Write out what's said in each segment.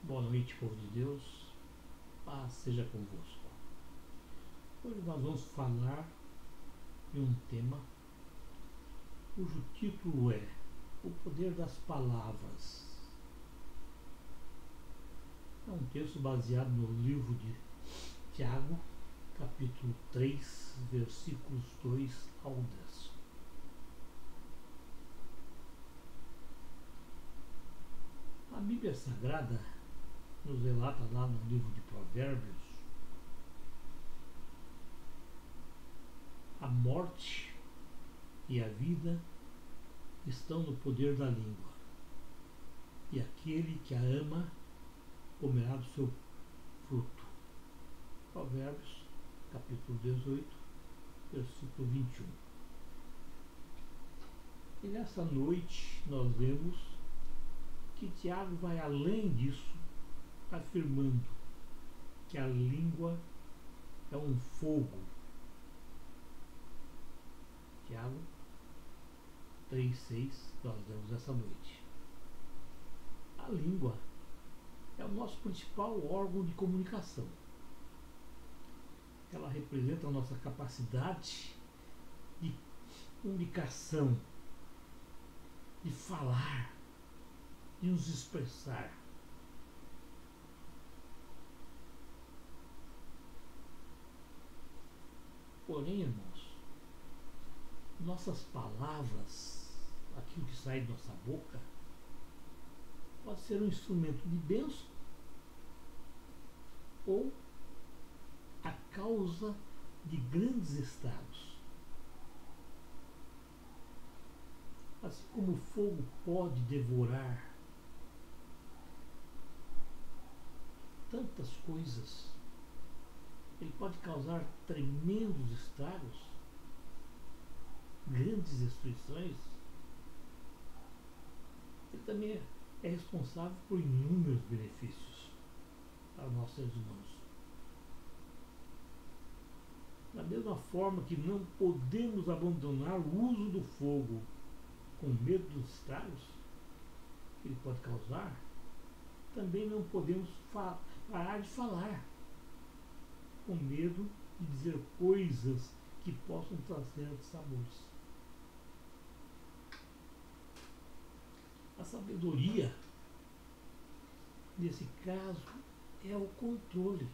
Boa noite, povo de Deus. Paz seja convosco. Hoje nós vamos falar de um tema cujo título é O Poder das Palavras. É um texto baseado no livro de Tiago, capítulo 3, versículos 2 ao 10. A Bíblia Sagrada nos relata lá no livro de Provérbios a morte e a vida estão no poder da língua, e aquele que a ama comerá do seu fruto. Provérbios, capítulo 18, versículo 21. E nessa noite nós vemos que Tiago vai além disso, afirmando que a língua é um fogo. Tiago 3,6 nós vemos essa noite. A língua é o nosso principal órgão de comunicação. Ela representa a nossa capacidade de comunicação, de falar, de nos expressar. Porém, irmãos, nossas palavras, aquilo que sai de nossa boca, pode ser um instrumento de bênção ou a causa de grandes estragos. Assim como o fogo pode devorar tantas coisas, ele pode causar tremendos estragos, grandes destruições. Ele também é responsável por inúmeros benefícios para nós seres humanos. Da mesma forma que não podemos abandonar o uso do fogo com medo dos estragos que ele pode causar, também não podemos parar de falar com medo de dizer coisas que possam trazer dissabores. A sabedoria, nesse caso, é o controle.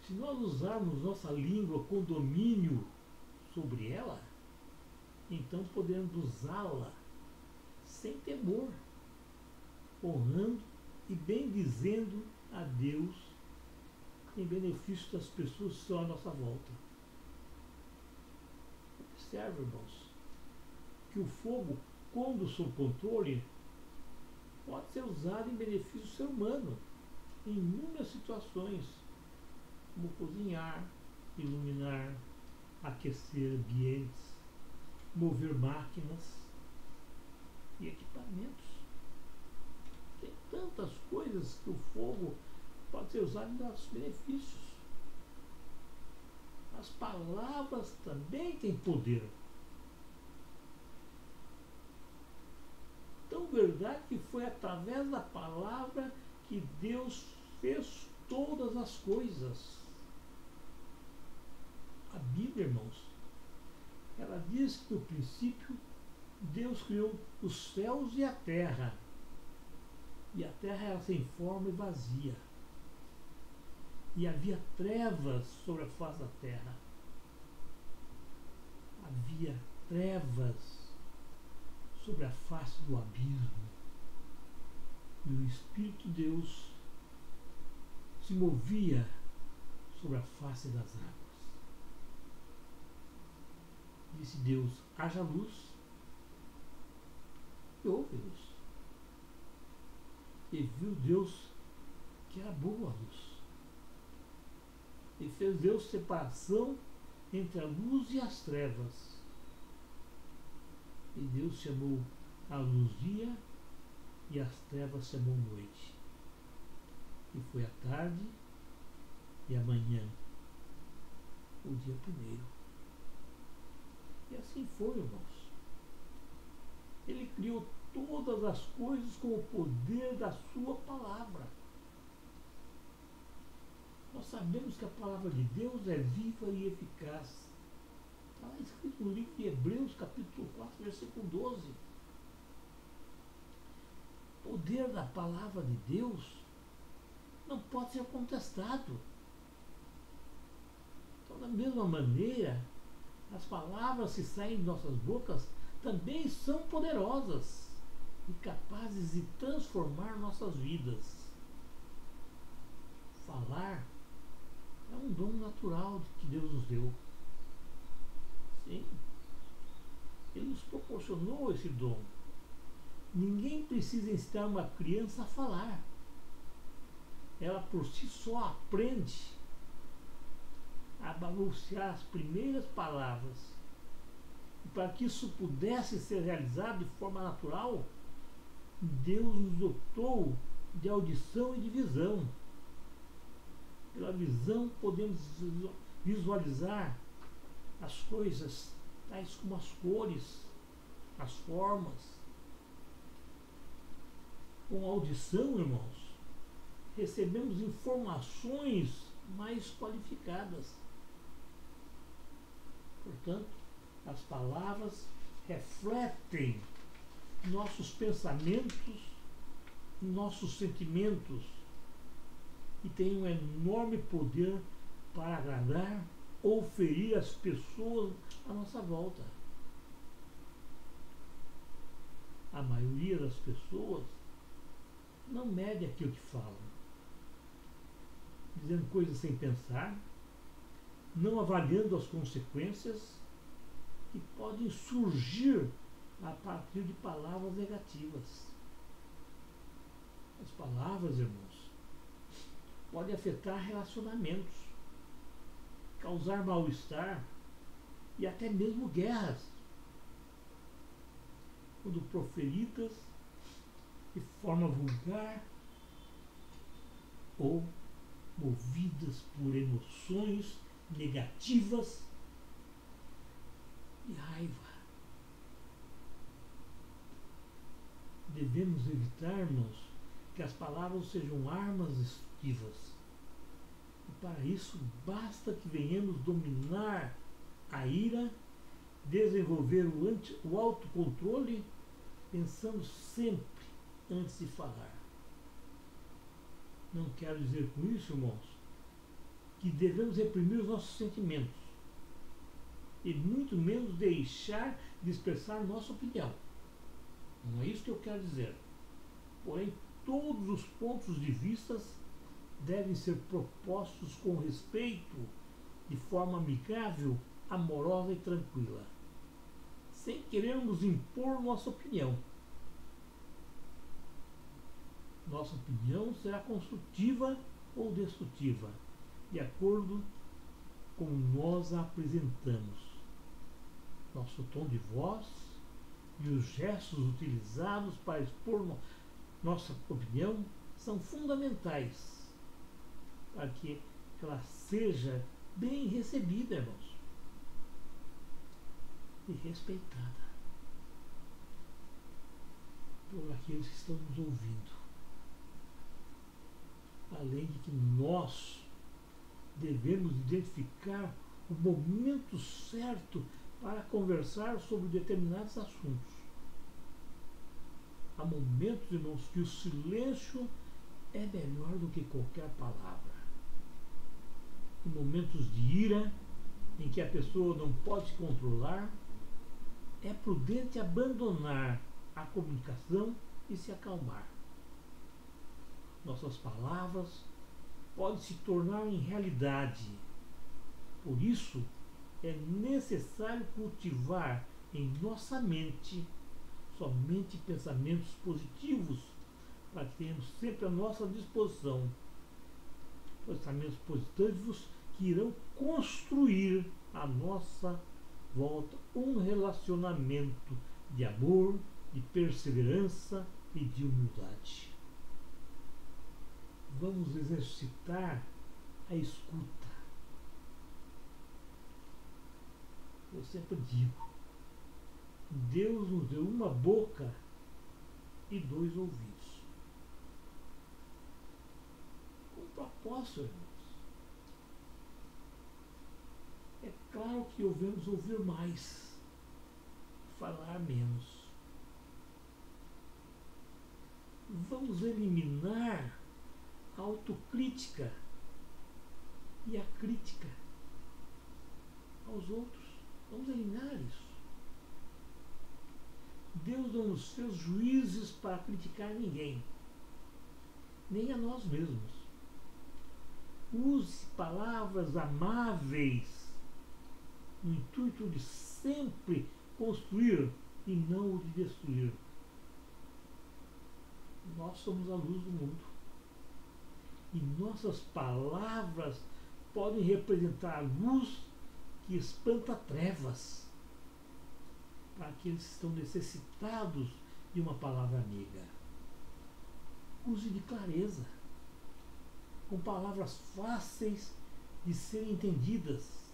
Se nós usarmos nossa língua com domínio sobre ela, então podemos usá-la sem temor, honrando e bendizendo a Deus em benefício das pessoas que estão à nossa volta. Observe, irmãos, que o fogo, quando sob controle, pode ser usado em benefício do ser humano em inúmeras situações, como cozinhar, iluminar, aquecer ambientes, mover máquinas e equipamentos. Tem tantas coisas que o fogo pode ser usado em nossos benefícios. As palavras também têm poder. Tão verdade que foi através da palavra que Deus fez todas as coisas. A Bíblia, irmãos, ela diz que no princípio Deus criou os céus e a terra. E a terra era sem forma e vazia. E havia trevas sobre a face da terra. Havia trevas sobre a face do abismo. E o Espírito de Deus se movia sobre a face das águas. Disse Deus: haja luz, e houve luz. E viu Deus que era boa a luz. E fez Deus separação entre a luz e as trevas. E Deus chamou a luz dia e as trevas chamou noite. E foi a tarde e a manhã, o dia primeiro. E assim foi, irmãos. Ele criou todas as coisas com o poder da sua palavra. Nós sabemos que a palavra de Deus é viva e eficaz. Está lá escrito no livro de Hebreus, capítulo 4, versículo 12. O poder da palavra de Deus não pode ser contestado. Então, da mesma maneira, as palavras que saem de nossas bocas também são poderosas e capazes de transformar nossas vidas. Falar é um dom natural que Deus nos deu. Sim, Ele nos proporcionou esse dom. Ninguém precisa ensinar uma criança a falar. Ela por si só aprende a balbuciar as primeiras palavras. E para que isso pudesse ser realizado de forma natural, Deus nos dotou de audição e de visão. Pela visão podemos visualizar as coisas, tais como as cores, as formas. Com a audição, irmãos, recebemos informações mais qualificadas. Portanto, as palavras refletem nossos pensamentos, nossos sentimentos e têm um enorme poder para agradar ou ferir as pessoas à nossa volta. A maioria das pessoas não mede aquilo que falam, dizendo coisas sem pensar, não avaliando as consequências que podem surgir a partir de palavras negativas. As palavras, irmãos, podem afetar relacionamentos, causar mal-estar e até mesmo guerras, quando proferidas de forma vulgar ou movidas por emoções negativas e raiva. Devemos evitar, irmãos, que as palavras sejam armas destrutivas. E para isso basta que venhamos dominar a ira, desenvolver o autocontrole, pensando sempre antes de falar. Não quero dizer com isso, irmãos, que devemos reprimir os nossos sentimentos e muito menos deixar de expressar nossa opinião. Não é isso que eu quero dizer. Porém, todos os pontos de vista devem ser propostos com respeito, de forma amigável, amorosa e tranquila, sem querermos impor nossa opinião. Nossa opinião será construtiva ou destrutiva, de acordo com nós a apresentamos. Nosso tom de voz e os gestos utilizados para expor nossa opinião são fundamentais para que ela seja bem recebida, irmãos, e respeitada por aqueles que estão nos ouvindo. Além de que nós devemos identificar o momento certo para conversar sobre determinados assuntos. Há momentos, irmãos, que o silêncio é melhor do que qualquer palavra. Em momentos de ira, em que a pessoa não pode se controlar, é prudente abandonar a comunicação e se acalmar. Nossas palavras podem se tornar em realidade. Por isso, é necessário cultivar em nossa mente somente pensamentos positivos, para que tenhamos sempre à nossa disposição pensamentos positivos que irão construir à nossa volta um relacionamento de amor, de perseverança e de humildade. Vamos exercitar a escuta. Eu sempre digo, Deus nos deu uma boca e 2 ouvidos. Com propósito, irmãos. É claro que devemos ouvir mais, falar menos. Vamos eliminar a autocrítica e a crítica aos outros. Vamos eliminar isso. Deus não nos fez juízes para criticar ninguém, nem a nós mesmos. Use palavras amáveis no intuito de sempre construir e não o de destruir. Nós somos a luz do mundo. E nossas palavras podem representar a luz que espanta trevas para aqueles que estão necessitados de uma palavra amiga. Use de clareza, com palavras fáceis de serem entendidas.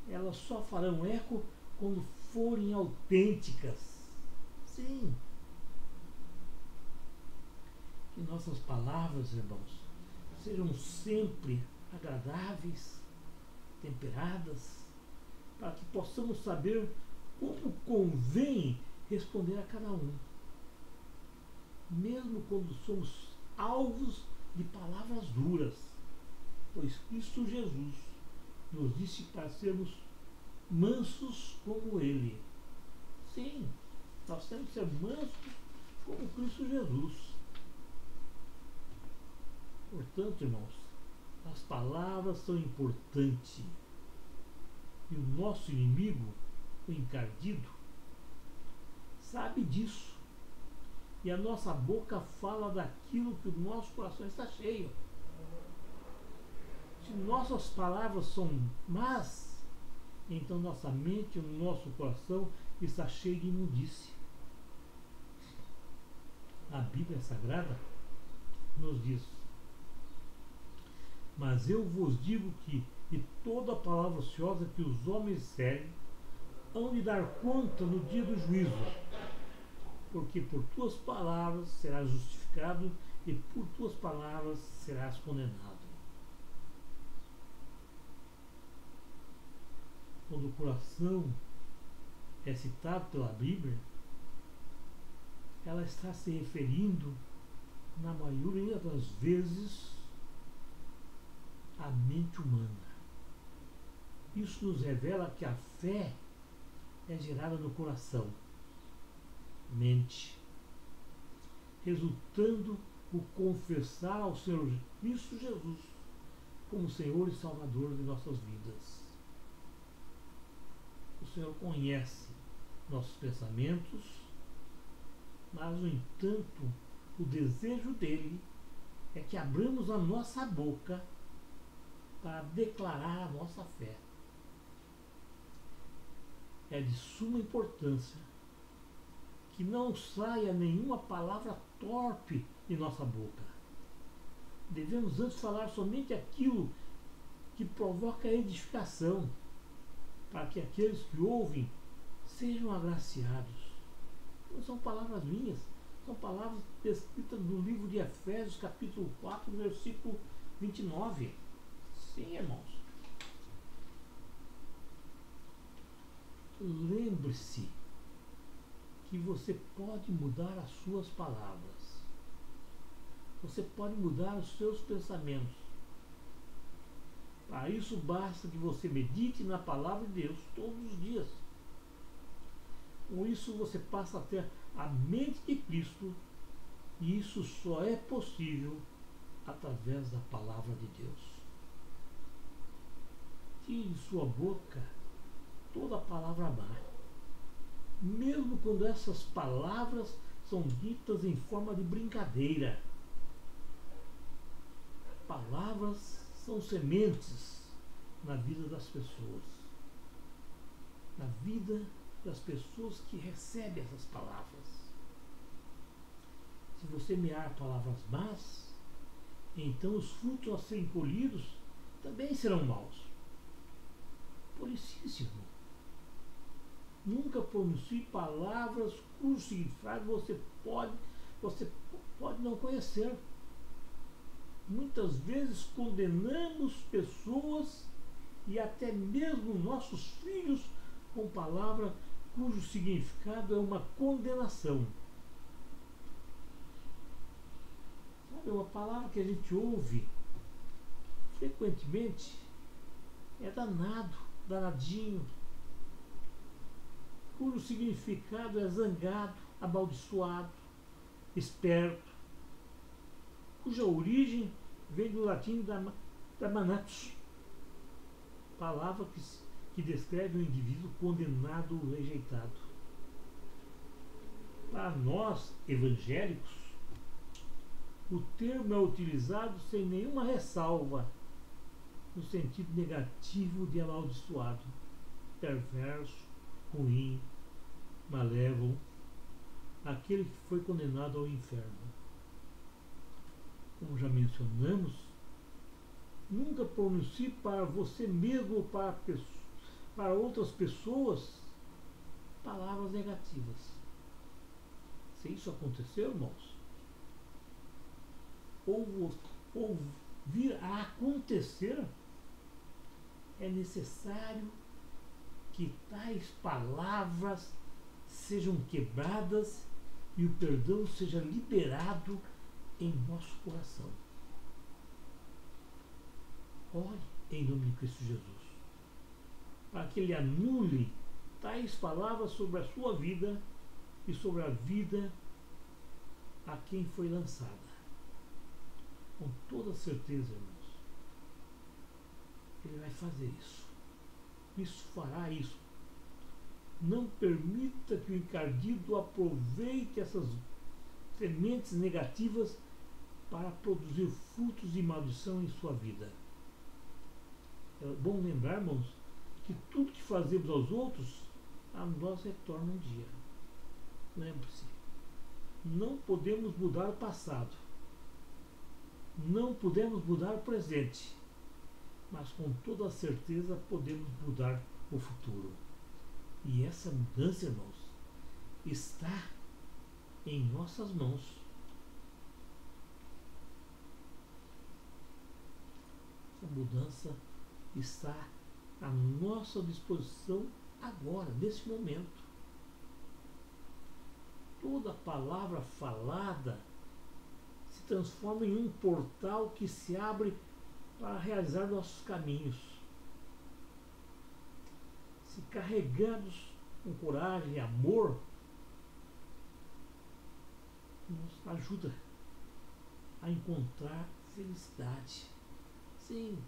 Elas só farão eco quando forem autênticas. Sim. Que nossas palavras, irmãos, sejam sempre agradáveis, temperadas, para que possamos saber como convém responder a cada um, mesmo quando somos alvos de palavras duras, pois Cristo Jesus nos disse para sermos mansos como Ele. Sim, nós temos que ser mansos como Cristo Jesus. Portanto, irmãos, as palavras são importantes. E o nosso inimigo, o encardido, sabe disso. E a nossa boca fala daquilo que o nosso coração está cheio. Se nossas palavras são más, então nossa mente e o nosso coração está cheio de imundície. A Bíblia Sagrada nos diz: mas eu vos digo que de toda palavra ociosa que os homens seguem, hão de dar conta no dia do juízo, porque por tuas palavras serás justificado e por tuas palavras serás condenado. Quando o coração é citado pela Bíblia, ela está se referindo, na maioria das vezes, à mente humana. Isso nos revela que a fé é gerada no coração, mente, resultando o confessar ao Senhor Cristo Jesus como Senhor e Salvador de nossas vidas. O Senhor conhece nossos pensamentos, mas, no entanto, o desejo dele é que abramos a nossa boca para declarar a nossa fé. É de suma importância que não saia nenhuma palavra torpe de nossa boca. Devemos antes falar somente aquilo que provoca edificação, para que aqueles que ouvem sejam agraciados. Não são palavras minhas, são palavras descritas no livro de Efésios, capítulo 4, versículo 29. Sim, irmãos. Lembre-se que você pode mudar as suas palavras. Você pode mudar os seus pensamentos. Para isso basta que você medite na palavra de Deus todos os dias. Com isso você passa a ter a mente de Cristo, e isso só é possível através da palavra de Deus. Tire de sua boca toda a palavra má, mesmo quando essas palavras são ditas em forma de brincadeira. Palavras são sementes na vida das pessoas, na vida das pessoas que recebem essas palavras. Se você semear palavras más, então os frutos a serem colhidos também serão maus. Por isso, irmão, Nunca pronuncie palavras cujo significado você pode não conhecer. Muitas vezes condenamos pessoas e até mesmo nossos filhos com palavras cujo significado é uma condenação. Sabe, uma palavra que a gente ouve frequentemente é danado, danadinho, cujo significado é zangado, amaldiçoado, esperto, cuja origem vem do latim damnatus, palavra que descreve um indivíduo condenado ou rejeitado. Para nós, evangélicos, o termo é utilizado sem nenhuma ressalva no sentido negativo de amaldiçoado, perverso, ruim, malévolo, aquele que foi condenado ao inferno. Como já mencionamos, nunca pronuncie para você mesmo ou para outras pessoas palavras negativas. Se isso acontecer, irmãos, ou vir a acontecer, é necessário que tais palavras sejam quebradas e o perdão seja liberado em nosso coração. Ore em nome de Cristo Jesus, para que Ele anule tais palavras sobre a sua vida e sobre a vida a quem foi lançada. Com toda certeza, irmãos, Ele vai fazer isso. Isso fará isso. Não permita que o encardido aproveite essas sementes negativas para produzir frutos de maldição em sua vida. É bom lembrar, irmãos, que tudo que fazemos aos outros, a nós retorna um dia. Lembre-se, não podemos mudar o passado, não podemos mudar o presente, mas com toda certeza podemos mudar o futuro. E essa mudança, irmãos, está em nossas mãos. Essa mudança está à nossa disposição agora, nesse momento. Toda palavra falada se transforma em um portal que se abre para realizar nossos caminhos. Se carregados com coragem e amor, nos ajuda a encontrar felicidade. Sim,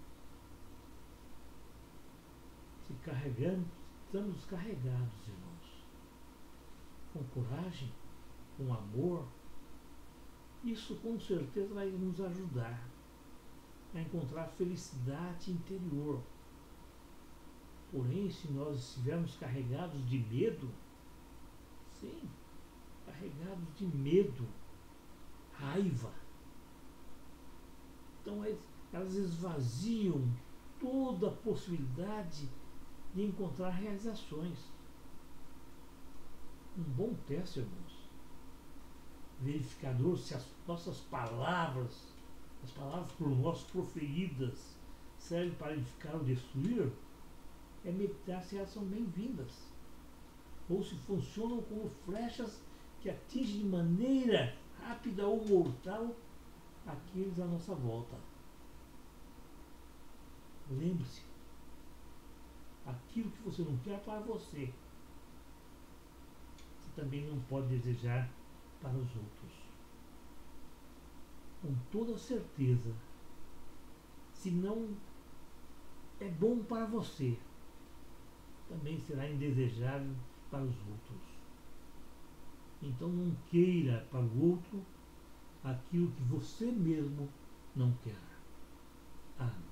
se carregamos, estamos carregados, irmãos, com coragem, com amor, isso com certeza vai nos ajudar a encontrar felicidade interior. Porém, se nós estivermos carregados de medo, sim, carregados de medo, raiva, então elas esvaziam toda a possibilidade de encontrar realizações. Um bom teste, irmãos, verificador se as nossas palavras, as palavras por nós proferidas, servem para edificar ou destruir, é meditar se elas são bem-vindas, ou se funcionam como flechas que atingem de maneira rápida ou mortal aqueles à nossa volta. Lembre-se, aquilo que você não quer para você, você também não pode desejar para os outros. Com toda certeza, se não é bom para você, também será indesejável para os outros. Então não queira para o outro aquilo que você mesmo não quer. Amém.